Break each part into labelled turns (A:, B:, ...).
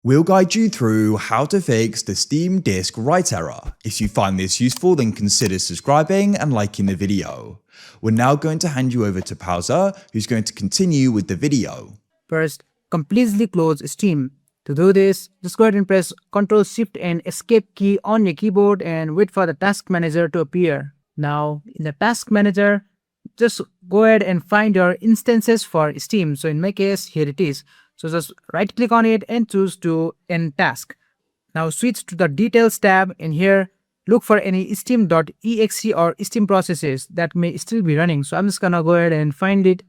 A: We'll guide you through how to fix the Steam disk write error. If you find this useful, then consider subscribing and liking the video. We're now going to hand you over to Pauser, who's going to continue with the video.
B: First, completely close Steam. To do this, just go ahead and press Ctrl Shift and Escape key on your keyboard and wait for the Task Manager to appear. Now, in the Task Manager, just go ahead and find your instances for Steam. So in my case, here it is. So just right click on it and choose to end task. Now switch to the Details tab, and here look for any steam.exe or Steam processes that may still be running. So I'm just gonna go ahead and find it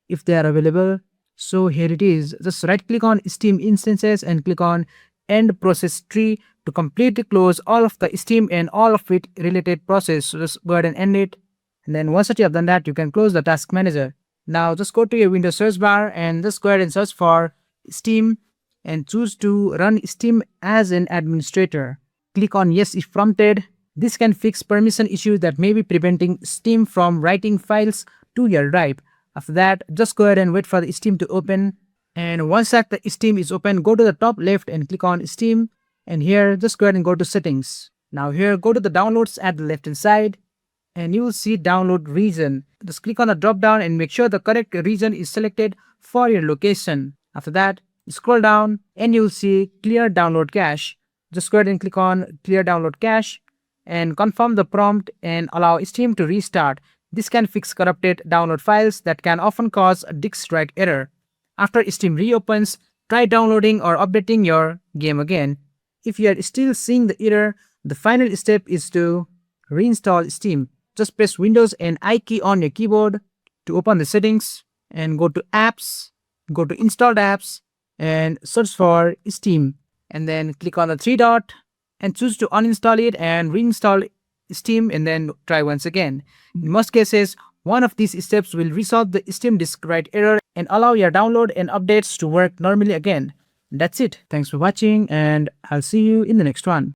B: if they are available. So here it is. Just right click on Steam instances and click on End Process Tree to completely close all of the Steam and all of it related process. So just go ahead and end it. And then once that you have done that, you can close the Task Manager. Now just go to your Windows search bar and just go ahead and search for Steam and choose to run Steam as an administrator. Click on Yes if prompted. This can fix permission issues that may be preventing Steam from writing files to your drive. After that, just go ahead and wait for the Steam to open. And once that the Steam is open, go to the top left and click on Steam. And here, just go ahead and go to Settings. Now here, go to the downloads at the left hand side. And you will see download region. Just click on the drop down and make sure the correct region is selected for your location. After that, scroll down and you will see clear download cache. Just go ahead and click on clear download cache and confirm the prompt and allow Steam to restart. This can fix corrupted download files that can often cause a disk write error. After Steam reopens, try downloading or updating your game again. If you are still seeing the error, the final step is to reinstall Steam. Just press Windows and I key on your keyboard to open the settings and go to Apps, go to Installed Apps and search for Steam. And then click on the three dot and choose to uninstall it and reinstall Steam and then try once again. In most cases, one of these steps will resolve the Steam disk write error and allow your download and updates to work normally again. That's it. Thanks for watching and I'll see you in the next one.